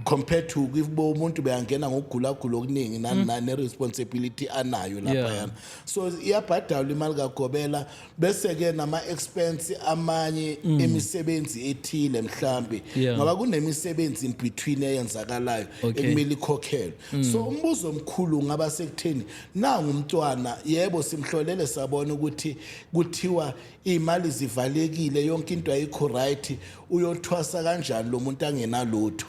compared to kubo umuntu beyangena ngokugula okuningi nane responsibility anayo lapha Yeah. yana so iyabhadala imali kaGobela bese ke nama expense amanye emisebenzi ethile mhlambi Yeah. ngoba kunemisebenzi in between eyenzakalayo Okay. ekumele ikhokhelwe so umbuzo omkhulu ngaba sekutheni nangu umntwana yebo simhlolele sabona ukuthi kuthiwa imali zivalekile yonke into ayikho right uyothwasa kanjani lo muntu angenalutho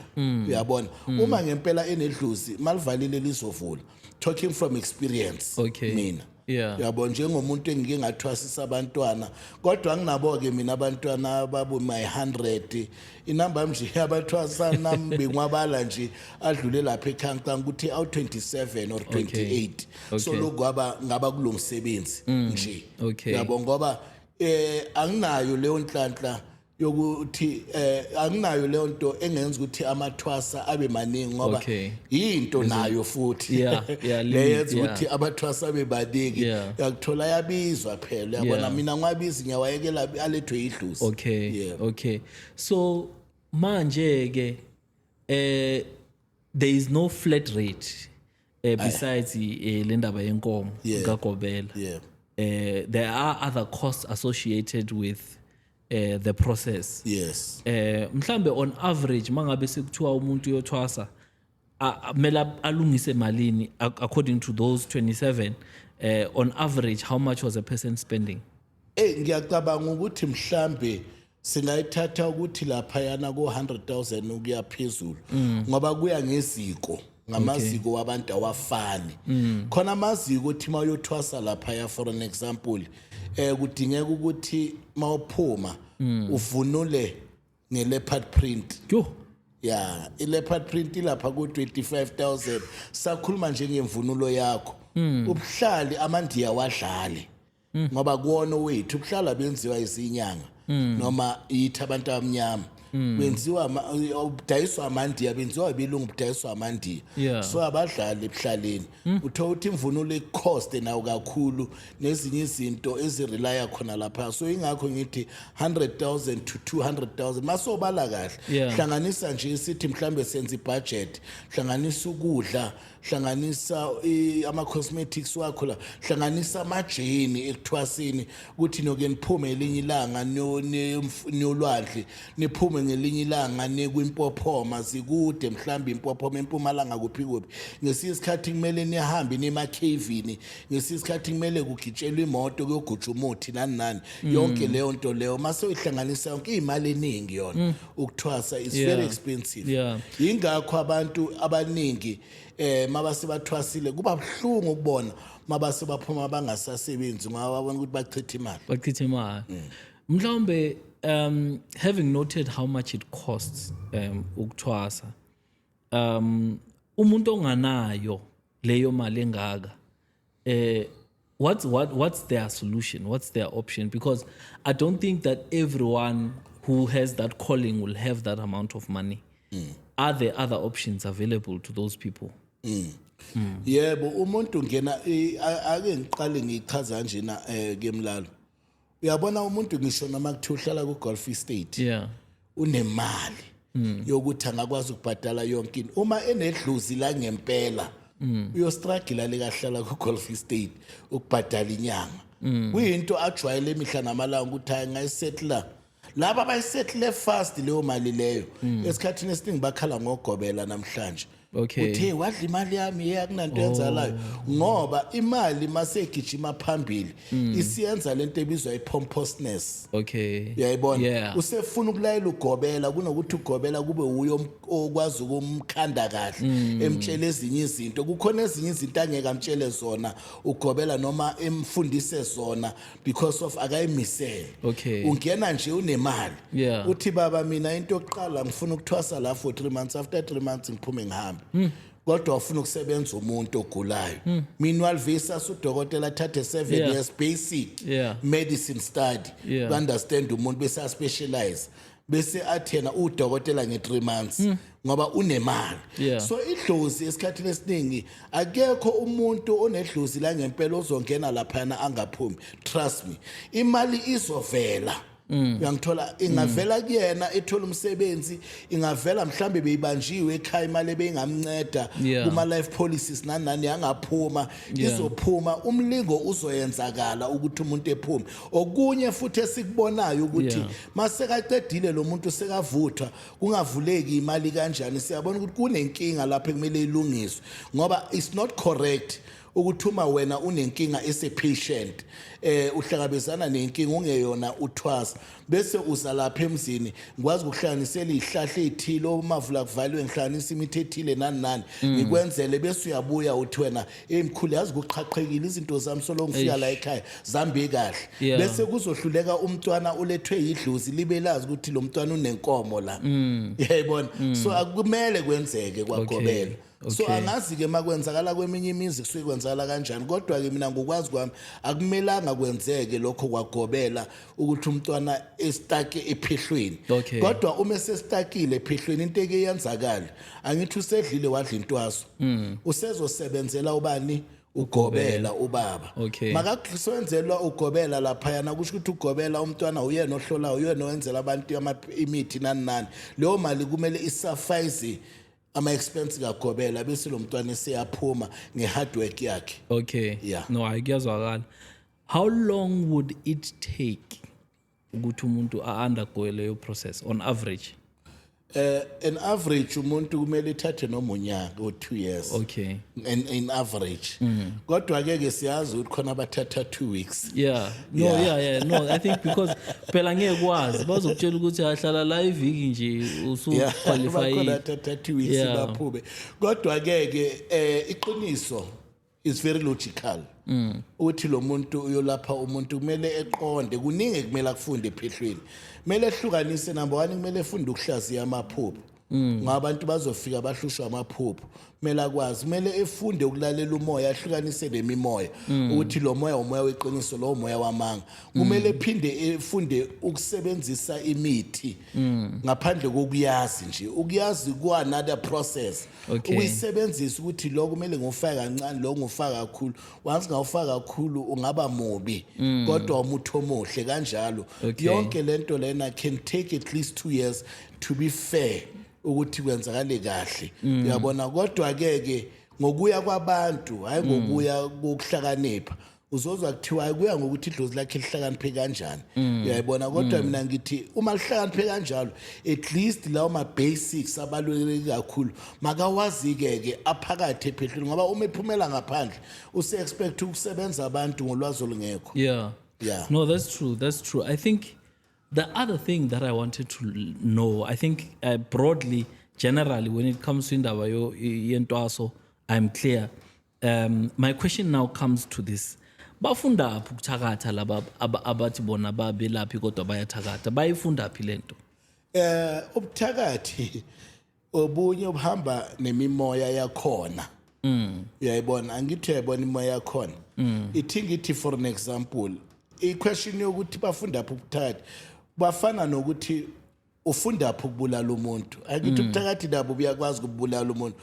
uyabona uma ngempela enedluzi malivalile lizovula talking from experience Okay. mina Yeah. yabo njengomuntu engike ngathwasisa abantwana kodwa nginabo ke mina abantwana ababu my 100 inamba nje abathwasa nami bengwabala nje adlule lapha ekhanga ukuthi aw 27 or 28 so Okay. lokho ngaba kulomsebenzi nje Okay. yabo ngoba anginayo leyo nhlanhla yokuthi anginayo leyo nto engenza ukuthi amathwasa abe maningi ngoba Okay. into nayo futhi Yeah, yeah, limit, leyenza yeah. ukuthi abathwasa abe baningi Yeah. yakuthola yabizwa phela yabona Yeah. mina ngwabizi ngiyawayekela alethwe idluzi Okay. Yeah. Okay. So manje ke there is no flat rate besides le ndaba yenkomo Yeah. kaGobela. Yeah. There are other costs associated with the process. Yes. Mhlambe on average mangabe sekuthiwa umuntu uyothwasa mela alungise malini according to those 27 on average how much was a person spending? Ngiyacabanga ukuthi mhlambe singayithatha ukuthi lapha yana ko 100,000 ukuya phezulu ngoba kuya ngeziko ngamaziko wabantu awafani khona amaziko uthi mayothwasa lapha ya for an example kudingeka ukuthi mawuphuma uvunule ngeleopard print Yo, yeah ileopard print lapha ku 25,000 sakhuluma nje ngemvunulo yakho ubuhlali amandiya wadlale ngoba kuona wethu ubuhlala benziwa izinyanga noma yithi abantu abamnyama benziwa ubudayiswa amandiya benziwa ibilungu budayiswa amandiya Yeah. so abadlali ebhlaleni uthola ukuthi imvunulo icost nawo kakhulu nezinye izinto ezirelaya khona lapha so ingakho ngithi 100,000 to 200,000 masobala kahle Yeah. hlanganisa nje isithi mhlambe senza ibudget hlanganisa ukudla hlanganisa ama cosmetics wakho la hlanganisa amajeni ekuthwasini ukuthi noke niphume elinye ilanga niyolwandle niphume ngelinye ilanga nekwimpophoma zikude mhlambe impophoma empumalanga kuphi kuphi ngesisikhathi kumele nihambe nema cavini ngesisikhathi kumele kugitshelwe imoto kuyogutsha umuthi nani yonke leyo nto leyo mase uyihlanganisa yonke imali eningi yona ukuthwasa is very expensive Yeah. ingakho abantu abaningi mabase bathwasile kuba buhlungu ukubona mabase baphuma bangasasebenzi ngoba babona ukuthi bachitha imali bachithe imali. Mhlawumbe having noted how much it costs ukuthwasa umuntu onganayo leyo mali engaka what's their solution, what's their option, because I don't think that everyone who has that calling will have that amount of money. Are there other options available to those people? yebo umuntu ngena ake ngiqale ngichaza njena kemlalo uyabona umuntu ngisho noma kuthi uhlala ku golf estate Yeah. unemali yokuthi angakwazi ukubhadala yonke into uma enedluzi la ngempela uyostruggle lekahlala ku golf estate ukubhadala inyanga kuyinto ajwayele emihla namalanga ukuthi hayi ngayisettle laba bayisettle fast leyo mali leyo esikhathini esiningi bakhala ngogobela namhlanje Okay. uthe wadla imali yami yakunanto yenzalayo ngoba imali masegijima phambili isiyenza lento ebizwa ipompousness Okay. uyayibona Yeah. usefuna ukulayela ugobela kunokuthi ugobela kube uyo okwazi ukumkhanda kahle emtshela ezinye izinto kukhona ezinye izinto angeke amtshele zona ugobela noma emfundise zona because of akayimisele Okay. ungena nje unemali Yeah. uthi baba mina into yokuqala ngifuna ukuthwasa la for 3 months after 3 months ngiphume ngihambe kodwa ufuna ukusebenza umuntu ogulayo meanwhile visas udokotela athathe 7 Yeah. years basic Yeah. medicine study Yeah. to understand umuntu bese specialize bese athena udokotela nge3 months ngoba unemali Yeah. so idlozi esikhathini esiningi akekho umuntu onedlozi la ngempela ozongena lapha angaphumi trust me imali izovela uyangithola ingavela kuyena ethola umsebenzi ingavela mhlambe beyibanjiwe ekhaya imali ebeyingamnceda Yeah. kuma life policies nani yangaphuma Yeah. izophuma umlingo uzoyenzakala ukuthi umuntu ephume okunye futhi esikubonayo ukuthi Yeah. masekaqedile lo muntu sekavuthwa kungavuleki imali kanjani siyabona ukuthi kunenkinga lapho ekumele ilungiswe ngoba it's not correct ukuthi uma wena unenkinga ese-patient uhlangabezana nenkinga ungeyona uthwasa bese uza lapha emzini ngikwazi ukuhlanganisela izihlahla ezithile omavula kuvaliwe ngihlanganisa imithi ethile nani ngikwenzele bese uyabuya uthi wena emkhulu yazi kuqhaqhekile izinto zami solo ngifika la ekhaya zambe kahle Yeah. bese kuzohluleka umntwana ulethwe yidluzi libe lazi ukuthi lo mntwana unenkomo la uyayibona so akumele kwenzeke kwagobela so Okay. angazi ke makwenzakala kweminye imizi kusuke kwenzakala kanjani kodwa ke mina ngokwazi kwami akumelanga kwenzeke lokho kwagobela ukuthi umntwana estake ephehlweni Okay. kodwa uma sestakile ephehlweni into ekeyenzakala angithi usedlile wadla intwaso usezosebenzela ubani ugobela ubaba Okay. makakusenzelwa ugobela lapha yana kusho ukuthi ugobela umntwana uyena ohlolayo uyena owenzela abantu imithi nani leyo mali kumele isuffice ama-expense kagobela bese lo mntwana eseyaphuma nge-hard work yakhe. Okay. Yeah. No, ayikuyazwakala. How long would it take ukuthi umuntu a-undergo leyo process on average? An average umuntu kumele ithathe noma unyaka or 2 years. Okay. In average. Kodwa ke siyazi ukuthi khona abathatha 2 weeks. Yeah. No, yeah. No, I think because phela ngeke kwazi bazokutshela ukuthi ahlala la iviki nje usu qualify. Bakhona thatha 2 weeks baphume. Kodwa ke iqiniso is very logical. Uthi lo muntu uyolapha umuntu kumele eqonde kuningi kumele akufunde ephehlweni. Kumele ehlukanise number 1 kumele efunde ukuhlaziya amaphupho. Ngabantu bazofika bahlushwa amaphupho. Kumele akwazi kumele efunde ukulalela umoya ahlukanise lemimoya ukuthi lo moya umoya weqiniso lo moya wamanga. Kumele ephinde efunde ukusebenzisa imithi ngaphandle kokuyazi nje. Ukuyazi ku another process. Ukuyisebenzisa ukuthi lo kumele ngofaka kancane lo ngofaka kakhulu. Once ngawufaka kakhulu ungaba mubi kodwa umuthi omuhle kanjalo. Yonke lento lena can take at least 2 years to be fair. Ukuthi kwenzakale kahle uyabona kodwa ke ngokuya kwabantu hayi ngokuya kokuhlakanipha uzozwa kuthiwa ayikuya ngokuthi idlozi lakhe lihlakaniphe kanjani uyayibona kodwa mina ngithi uma lihlakaniphe kanjalo at least lawo ma basics abaluleke kakhulu makawazi ke aphakathe ephehlweni ngoba uma ephumela ngaphandle use expect ukusebenza abantu ngolwazi olungekho. Yeah. No, that's true. I think the other thing that I wanted to know, I think broadly, generally, when it comes to indaba yentwaso, I'm clear. My question now comes to this. Bafunda aphi ukuthakatha laba abathi bona babelaphi kodwa bayathakatha bayifunda aphi lento? Ubuthakathi obunye obuhamba nemimoya yakhona. Uyayibona angithi uyayibona imoya yakhona. Ithi ngithi for an example, i-question yokuthi bafunda aphi ubuthakathi bafana nokuthi ufunda lapho ukubulala umuntu akithi ubuthakathi nabo buyakwazi ukubulala umuntu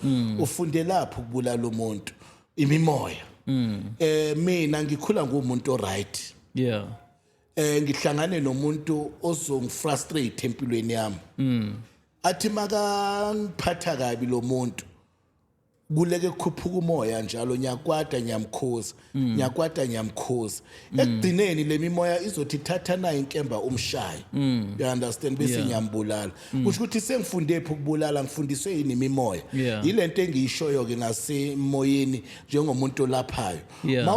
ufunde lapho ukubulala umuntu imimoya mina ngikhula ngumuntu oright ngihlangane nomuntu ozongifrustrate empilweni yami athi maka ngiphatha kabi lo muntu kuleke kukhuphuka umoya njalo nyakwada nyamkhoza nyakwada nyamkhoza ekugcineni lemimoya izothi thatha na inkemba umshayi you understand bese nyambulala kusho ukuthi sengifunde ephu ukubulala ngifundiswe yini imimoya yilento engiyishoyo ke ngasemoyeni njengomuntu olaphayo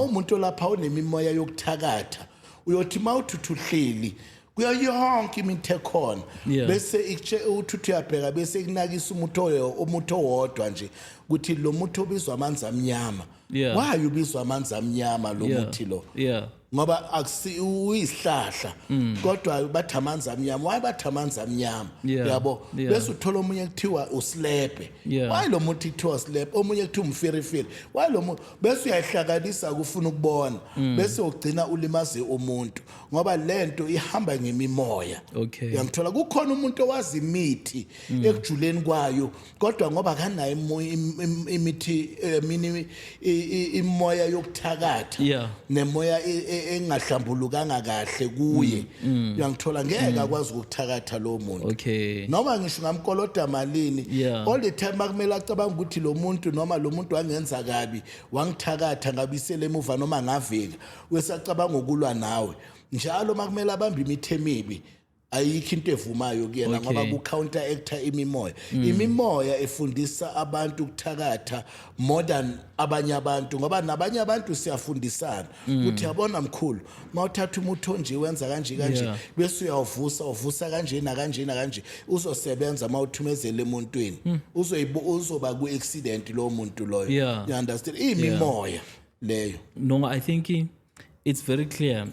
umuntu olapha onemimoya yokuthakatha uyothi mawuthuthuhleli kuya yonke imithe khona bese uthuthu yabheka bese kunakisa umuntu owodwa nje ukuthi lo muntu obizwa amanzi amnyama why ubizwa amanzi amnyama lo muthi lo ngoba akusi uyisihlahla kodwa bathi amanzi amnyama why bathi amanzi amnyama yabo bese uthola omunye kuthiwa usilepe why lo muntu kuthiwa usilepe omunye kuthiwa umfirifiri why lo muntu bese uyayihlanganisa ukufuna ukubona bese ugcina ulimaze umuntu ngoba lento ihamba ngemimoya uyangithola kukhona umuntu owazi imithi ekujuleni kwayo kodwa ngoba kanayo imithi imoya yokuthakatha nemoya engahlambulukanga kahle kuye uyangithola ngeke akwazi ukuthakatha lo muntu noma ngisho ngamkoloda malini all the time makumele acabanga ukuthi lo muntu noma lo muntu wangenza kabi wangithakatha ngabisele emuva noma ngavika wesacabanga ukulwa nawe njalo makumele abambe imithe emibi ayikho into evumayo kuyena ngoba ku counteract imimoya efundisa abantu ukuthakatha more than abanye abantu ngoba nabanye abantu siyafundisana ukuthi yabona mkhulu mawuthatha umuntu onje wenza kanje bese uvusa kanje kanje uzosebenza mawuthumezele emuntweni uzoba ku accident lo muntu loyo you understand imimoya leyo. No, I think it's very clear.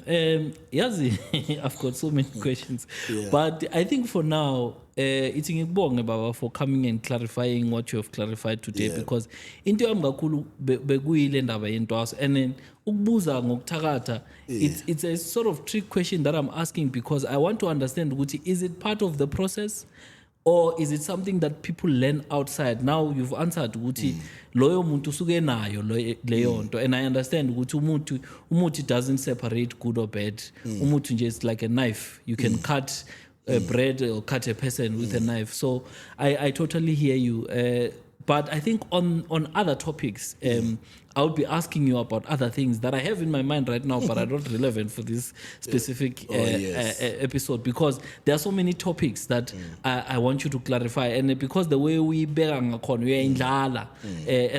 Yazi, I've got so many questions, but I think for now, it's ngikubonge baba for coming and clarifying what you have clarified today because into yami kakhulu bekuyile ndaba yentwaso and then ukubuza ngokuthakatha it's a sort of trick question that I'm asking because I want to understand ukuthi is it part of the process or is it something that people learn outside? Now you've answered ukuthi loyo muntu usuke nayo leyo nto and I understand ukuthi umuthi doesn't separate good or bad. Umuthi nje is like a knife. You can cut bread or cut a person with a knife. So I totally hear you. But I think on other topics, I'll be asking you about other things that I have in my mind right now, but are not relevant for this specific episode, because there are so many topics that I want you to clarify. And because the way we and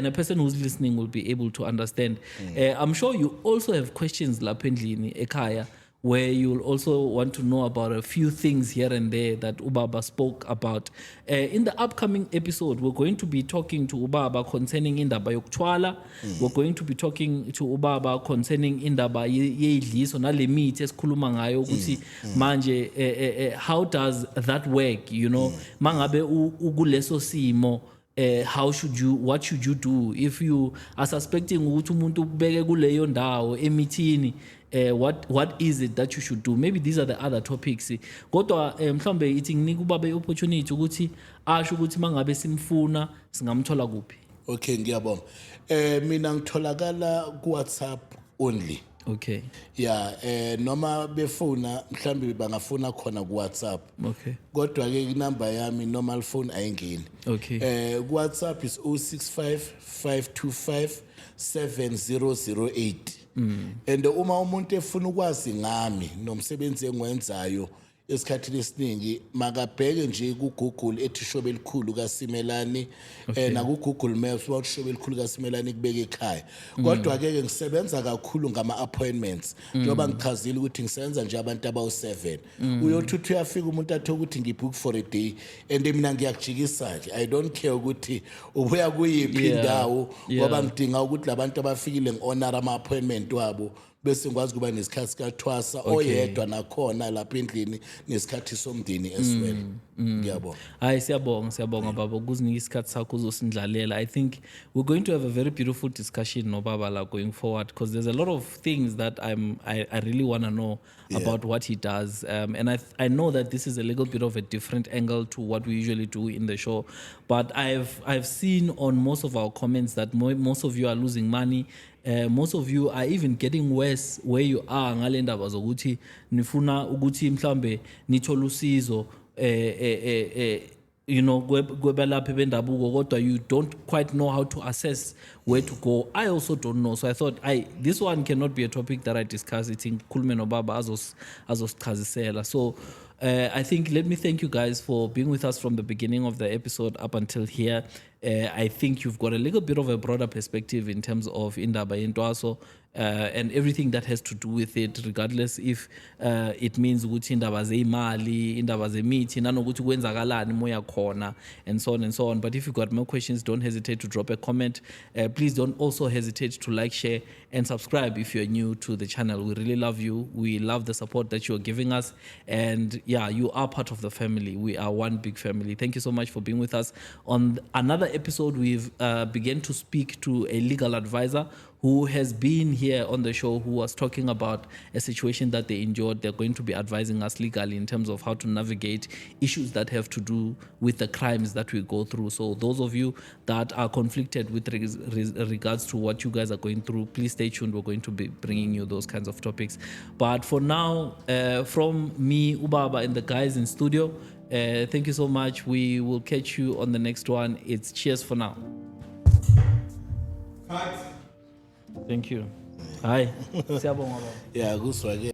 a person who's listening will be able to understand. I'm sure you also have questions, Lapendlini, Ekaya, where you'll also want to know about a few things here and there that Ubaba spoke about. In the upcoming episode, we're going to be talking to Ubaba concerning indaba yokuthwala. We're going to be talking to Ubaba concerning indaba yedliso nale mithi esikhuluma ngayo ukuthi manje how does that work, you know, mangabe ukuleso simo. What should you do if you are suspecting ukuthi umuntu ubeke kuleyo ndawo emithini? What is it that you should do? Maybe these are the other topics. Kodwa mhlambe ithi nginika ubaba opportunity ukuthi asho ukuthi mangabe simfuna singamthola kuphi. Okay, ngiyabonga. Mina ngitholakala ku WhatsApp only. Okay. Yeah, noma befuna mhlambe bangafuna khona ku WhatsApp. Okay. Kodwa ke inamba yami normal phone ayingeni. Okay. Ku WhatsApp is 065 525 7008. And uma umuntu efuna ukwazi ngami nomsebenzi engiwenzayo esikhathini esiningi makabheke nje ku Google ethi Shobe elikhulu kaSimelani na ku Google Maps wathi Shobe elikhulu kaSimelani kubeka ekhaya. Kodwa ke ngisebenza kakhulu ngama appointments njoba ngichazile ukuthi ngisebenza nje abantu abawu7 uyothi uyafika umuntu athi ukuthi ngibook for a day and mina ngiyakujikisa ke I don't care ukuthi ubuya kuyiphi indawo ngoba ngidinga ukuthi labantu abafikile ngihonor ama appointment wabo bese ngikwazi kuba nesikhathi sikathwasa oyedwa nakhona lapha endlini nesikhathi somndeni as well. Ngiyabonga. Hayi siyabonga baba ukuzinika isikhathi sakho uzosindlalela. I think we're going to have a very beautiful discussion no baba la going forward, because there's a lot of things that I really want to know about what he does, and I know that this is a little bit of a different angle to what we usually do in the show, but I've seen on most of our comments that most of you are losing money. Most of you are even getting worse where you are ngale ndaba zokuthi nifuna ukuthi mhlambe nithola usizo you know kwebelaphi bendabuko kodwa you don't quite know how to assess where to go. I also don't know, so I thought this one cannot be a topic that I discuss it in Khulume noBaba azosichazisela. So I think let me thank you guys for being with us from the beginning of the episode up until here. I think you've got a little bit of a broader perspective in terms of indaba yentwaso and everything that has to do with it, regardless if it means ukuthi indaba zeimali, indaba zemithi nanokuthi kwenzakalani moya khona and so on and so on. But if you've got more questions, don't hesitate to drop a comment. Please don't also hesitate to like, share and subscribe if you're new to the channel. We really love you. We love the support that you're giving us, and yeah, you are part of the family. We are one big family. Thank you so much for being with us. On another episode, we've begun to speak to a legal advisor who has been here on the show, who was talking about a situation that they endured. They're going to be advising us legally in terms of how to navigate issues that have to do with the crimes that we go through. So those of you that are conflicted with regards to what you guys are going through, please stay tuned. We're going to be bringing you those kinds of topics. But for now, from me, Ubaba, and the guys in studio, thank you so much. We will catch you on the next one. It's cheers for now. Cut. Thank you. Hi. Yeah, good swag.